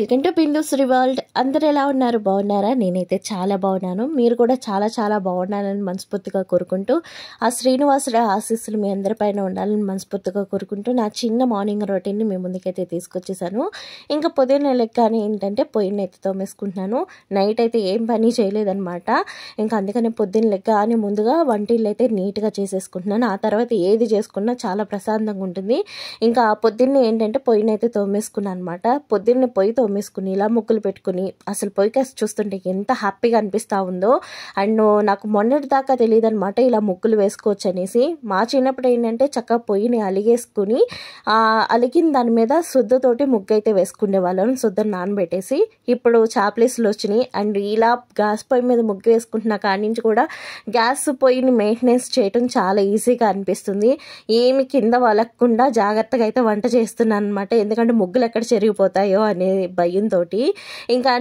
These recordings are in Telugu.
Welcome to Bindusri world. అందరు ఎలా ఉన్నారు? బాగున్నారా? నేనైతే చాలా బాగున్నాను. మీరు కూడా చాలా చాలా బాగున్నారని మనస్ఫూర్తిగా కోరుకుంటూ, ఆ శ్రీనివాసుడి ఆశీస్సులు మీ అందరిపైన ఉండాలని మనస్ఫూర్తిగా కోరుకుంటూ, నా చిన్న మార్నింగ్ రొటీన్ని మీ ముందుకైతే తీసుకొచ్చేసాను. ఇంకా పొద్దున్న లెక్కనే ఏంటంటే పొయ్యిని అయితే తోమేసుకుంటున్నాను. నైట్ అయితే ఏం పని చేయలేదన్నమాట. ఇంకా అందుకనే పొద్దున్న లెక్కనే ముందుగా వంటిల్లు అయితే నీట్గా చేసేసుకుంటున్నాను. ఆ తర్వాత ఏది చేసుకున్నా చాలా ప్రశాంతంగా ఉంటుంది. ఇంకా పొద్దున్నే ఏంటంటే పొయ్యిని అయితే తోమేసుకున్నాను అనమాట. పొద్దున్నే పొయ్యి తోమేసుకుని ఇలా ముగ్గులు పెట్టుకుని అసలు పొయ్యి కాసి చూస్తుంటే ఎంత హ్యాపీగా అనిపిస్తూ ఉందో. అండ్ నాకు మొన్నటి దాకా తెలియదు అనమాట ఇలా ముగ్గులు వేసుకోవచ్చు అనేసి. మా చిన్నప్పుడు ఏంటంటే చక్కగా పొయ్యిని అలిగేసుకుని అలిగిన దాని మీద శుద్ధతోటి ముగ్గు అయితే వేసుకునే వాళ్ళం, శుద్ధని నానబెట్టేసి. ఇప్పుడు చాప్లేస్లు వచ్చినాయి అండ్ ఇలా గ్యాస్ పొయ్యి మీద ముగ్గు వేసుకుంటున్నా కాడి నుంచి కూడా గ్యాస్ పొయ్యిని మెయింటెనెన్స్ చేయడం చాలా ఈజీగా అనిపిస్తుంది. ఏమి కింద వలక్కుండా జాగ్రత్తగా అయితే వంట చేస్తున్నాను అనమాట. ఎందుకంటే ముగ్గులు ఎక్కడ చెరిగిపోతాయో అనే భయంతో. ఇంకా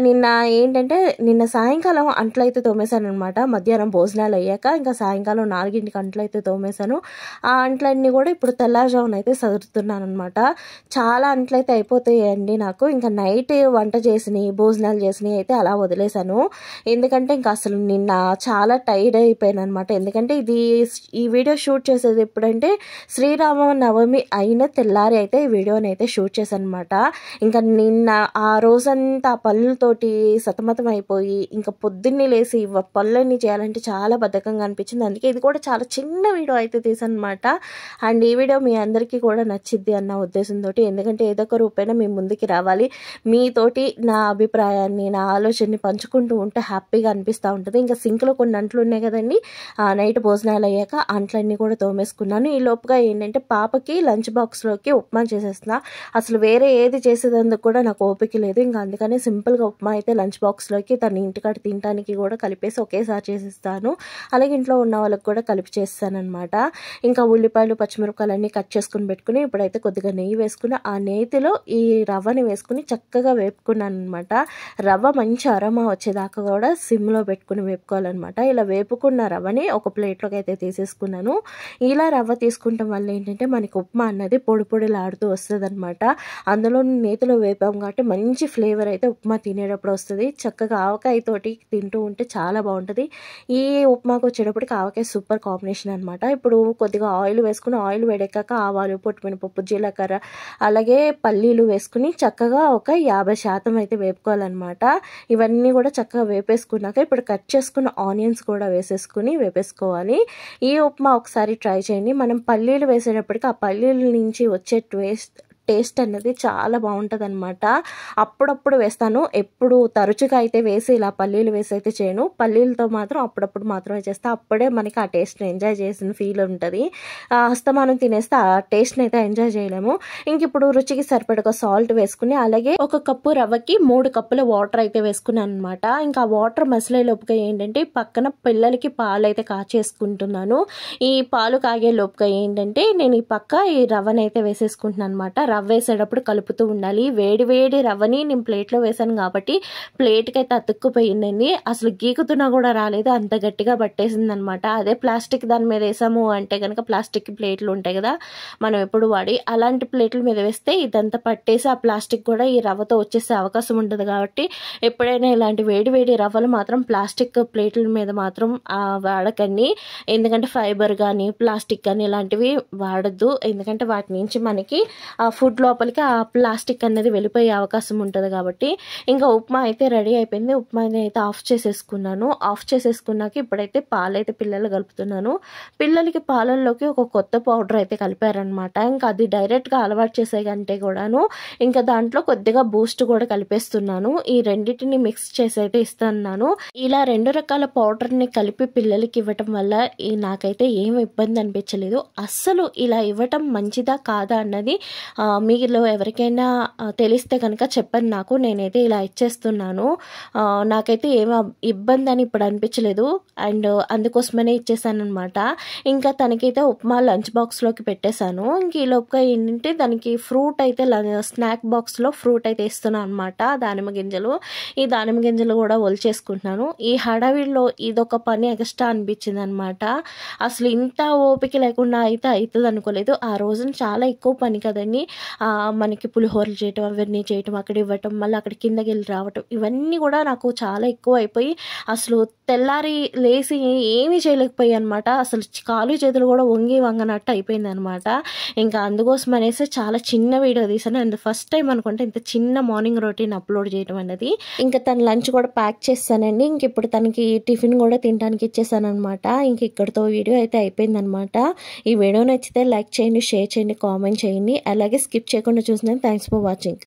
నిన్న సాయంకాలం అంట్లయితే తోమేశాను అనమాట. మధ్యాహ్నం భోజనాలు అయ్యాక ఇంకా సాయంకాలం 4ంటికి అంట్లయితే తోమేశాను. ఆ అంట్లన్నీ కూడా ఇప్పుడు తెల్లారుజామున అయితే సదురుతున్నాను అనమాట. చాలా అంట్లయితే అయిపోతాయండి నాకు. ఇంకా నైట్ వంట చేసినవి భోజనాలు చేసినవి అయితే అలా వదిలేశాను. ఎందుకంటే ఇంకా అసలు నిన్న చాలా టైర్డ్ అయిపోయాను అనమాట. ఎందుకంటే ఈ వీడియో షూట్ చేసేది ఎప్పుడంటే శ్రీరామ నవమి అయిన తెల్లారి అయితే ఈ వీడియోని అయితే షూట్ చేశాను అనమాట. ఇంకా నిన్న ఆ రోజంతా పనులతోటి సతమతం అయిపోయి ఇంకా పొద్దున్నే లేసి పనులన్నీ చేయాలంటే చాలా బద్ధకంగా అనిపించింది. అందుకే ఇది కూడా చాలా చిన్న వీడియో అయితే తీసాను అనమాట. అండ్ ఈ వీడియో మీ అందరికీ కూడా నచ్చిద్ది అన్న ఉద్దేశంతో, ఎందుకంటే ఏదో ఒక రూపైనా మీ ముందుకి రావాలి, మీతోటి నా అభిప్రాయాన్ని నా ఆలోచనని పంచుకుంటూ ఉంటే హ్యాపీగా అనిపిస్తూ ఉంటుంది. ఇంకా సింక్లో కొన్ని అంట్లు ఉన్నాయి కదండి, నైట్ భోజనాలు అయ్యాక అంట్లన్నీ కూడా తోమేసుకున్నాను. ఈ లోపుగా ఏంటంటే పాపకి లంచ్ బాక్స్లోకి ఉప్మా చేసేస్తున్నా. అసలు వేరే ఏది చేసేదందుకు కూడా నాకు ఓపిక లేదు. ఇంకా అందుకనే సింపుల్గా ఉప్మా అయితే లంచ్ బాక్స్లోకి తన ఇంటికాడ తినడానికి కూడా కలిపేసి ఒకేసారి చేసిస్తాను. అలాగే ఇంట్లో ఉన్న వాళ్ళకి కూడా కలిపి చేస్తాను అనమాట. ఇంకా ఉల్లిపాయలు పచ్చిమిరపకాయలు అన్నీ కట్ చేసుకుని పెట్టుకుని ఇప్పుడైతే కొద్దిగా నెయ్యి వేసుకుని ఆ నేతిలో ఈ రవ్వని వేసుకుని చక్కగా వేపుకున్నాను అనమాట. రవ్వ మంచి అరోమా వచ్చేదాకా కూడా సిమ్లో పెట్టుకుని వేపుకోవాలన్నమాట. ఇలా వేపుకున్న రవ్వని ఒక ప్లేట్లోకి అయితే తీసేసుకున్నాను. ఇలా రవ్వ తీసుకుంటాం వల్ల ఏంటంటే మనకి ఉప్మా అన్నది పొడి పొడిలాడుతూ వస్తుంది అనమాట. అందులో నేతిలో వేపాం కాబట్టి మంచి ఫ్లేవర్ అయితే ఉప్మా తినేటప్పుడు వస్తుంది. చక్కగా ఆవకాయతోటి తింటూ ఉంటే చాలా బాగుంటుంది. ఈ ఉప్మాకు వచ్చేటప్పటికి ఆవకాయ సూపర్ కాంబినేషన్ అనమాట. ఇప్పుడు కొద్దిగా ఆయిల్ వేసుకుని ఆయిల్ వేడెక్కాక ఆవాలు, పొట్టుమినపప్పు, జీలకర్ర అలాగే పల్లీలు వేసుకుని చక్కగా ఒక 50% అయితే వేపుకోవాలన్నమాట. ఇవన్నీ కూడా చక్కగా వేపేసుకున్నాక ఇప్పుడు కట్ చేసుకున్న ఆనియన్స్ కూడా వేసేసుకుని వేపేసుకోవాలి. ఈ ఉప్మా ఒకసారి ట్రై చేయండి. మనం పల్లీలు వేసేటప్పటికి ఆ పల్లీల నుంచి వచ్చే టేస్ట్ అన్నది చాలా బాగుంటుంది అనమాట. అప్పుడప్పుడు వేస్తాను, ఎప్పుడు తరచుగా అయితే వేసి ఇలా పల్లీలు వేసి అయితే చేయను. పల్లీలతో మాత్రం అప్పుడప్పుడు మాత్రమే చేస్తా. అప్పుడే మనకి ఆ టేస్ట్ని ఎంజాయ్ చేసిన ఫీల్ ఉంటుంది. హస్తమానం తినేస్తే ఆ టేస్ట్ని అయితే ఎంజాయ్ చేయలేము. ఇంక ఇప్పుడు రుచికి సరిపడగా సాల్ట్ వేసుకుని అలాగే 1 కప్పు రవ్వకి 3 కప్పుల వాటర్ అయితే వేసుకున్నాను అనమాట. ఇంకా వాటర్ మసిలే లోపుగా ఏంటంటే పక్కన పిల్లలకి పాలు అయితే కాచేసుకుంటున్నాను. ఈ పాలు కాగే లోపుగా ఏంటంటే నేను ఈ రవ్వని అయితే వేసేసుకుంటున్నాను అనమాట. రవ్వ వేసేటప్పుడు కలుపుతూ ఉండాలి. వేడి వేడి రవ్వని నేను ప్లేట్లో వేసాను కాబట్టి ప్లేట్కి అయితే అతుక్కుపోయిందండి. అసలు గీకుతున్నా కూడా రాలేదు, అంత గట్టిగా పట్టేసింది అనమాట. అదే ప్లాస్టిక్ దాని మీద వేసాము అంటే కనుక ప్లాస్టిక్ ప్లేట్లు ఉంటాయి కదా మనం ఎప్పుడు వాడి, అలాంటి ప్లేట్ల మీద వేస్తే ఇదంతా పట్టేసి ఆ ప్లాస్టిక్ కూడా ఈ రవ్వతో వచ్చేసే అవకాశం ఉంటుంది. కాబట్టి ఎప్పుడైనా ఇలాంటి వేడి వేడి రవ్వలు మాత్రం ప్లాస్టిక్ ప్లేట్ల మీద మాత్రం వాడకండి. ఎందుకంటే ఫైబర్ కానీ ప్లాస్టిక్ కానీ ఇలాంటివి వాడద్దు. ఎందుకంటే వాటి నుంచి మనకి ఫుడ్ లోపలికి ఆ ప్లాస్టిక్ అనేది వెళ్ళిపోయే అవకాశం ఉంటుంది. కాబట్టి ఇంకా ఉప్మా అయితే రెడీ అయిపోయింది. ఉప్మాని అయితే ఆఫ్ చేసేసుకున్నాను. ఆఫ్ చేసేసుకున్నాక ఇప్పుడైతే పాలైతే పిల్లలు కలుపుతున్నాను. పిల్లలకి పాలల్లోకి ఒక కొత్త పౌడర్ అయితే కలిపారనమాట. ఇంకా అది డైరెక్ట్గా అలవాటు చేసే కంటే కూడాను ఇంకా దాంట్లో కొద్దిగా బూస్ట్ కూడా కలిపేస్తున్నాను. ఈ రెండింటిని మిక్స్ చేసి అయితే ఇస్తున్నాను. ఇలా 2 రకాల పౌడర్ని కలిపి పిల్లలకి ఇవ్వటం వల్ల నాకైతే ఏం ఇబ్బంది అనిపించలేదు. అస్సలు ఇలా ఇవ్వటం మంచిదా కాదా అన్నది మీలో ఎవరికైనా తెలిస్తే కనుక చెప్పండి నాకు. నేనైతే ఇలా ఇచ్చేస్తున్నాను. నాకైతే ఏం ఇబ్బంది అని ఇప్పుడు అనిపించలేదు. అండ్ అందుకోసమనే ఇచ్చేసాను అనమాట. ఇంకా తనకైతే ఉప్మా లంచ్ బాక్స్లోకి పెట్టేశాను. ఇంక ఈ లోపుగా ఏంటంటే దానికి ఫ్రూట్ అయితే స్నాక్ బాక్స్లో ఫ్రూట్ అయితే ఇస్తున్నాను అనమాట. దానిమ్మ గింజలు. ఈ దానిమ్మ గింజలు కూడా ఒలిచేసుకుంటున్నాను. ఈ హడావిడిలో ఇదొక పని ఎక్స్ట్రా అనిపించింది అనమాట. అసలు ఇంత ఓపిక లేకుండా అయితే అవుతుంది అనుకోలేదు. ఆ రోజున చాలా ఎక్కువ పని కదండి. మనకి పులిహోరలు చేయటం, అవన్నీ చేయటం, అక్కడ ఇవ్వటం, మళ్ళీ అక్కడ కిందకి వెళ్ళి రావటం, ఇవన్నీ కూడా నాకు చాలా ఎక్కువ అయిపోయి అసలు తెల్లారి లేచి ఏమీ చేయలేకపోయాయి అనమాట. అసలు కాలు చేతులు కూడా వంగనట్టు అయిపోయింది అనమాట. ఇంకా అందుకోసం అనేసి చాలా చిన్న వీడియో తీసాను. అండ్ ఫస్ట్ టైం అనుకుంటే ఇంత చిన్న మార్నింగ్ రొటీన్ అప్లోడ్ చేయడం అనేది. ఇంకా తన లంచ్ కూడా ప్యాక్ చేస్తానండి. ఇంక ఇప్పుడు తనకి టిఫిన్ కూడా తినడానికి ఇచ్చేసాను అనమాట. ఇంక ఇక్కడితో వీడియో అయితే అయిపోయింది అనమాట. ఈ వీడియో నచ్చితే లైక్ చేయండి, షేర్ చేయండి, కామెంట్ చేయండి. అలాగే స్కిప్ చేయకుండా చూసినందుకు థ్యాంక్స్ ఫర్ వాచింగ్.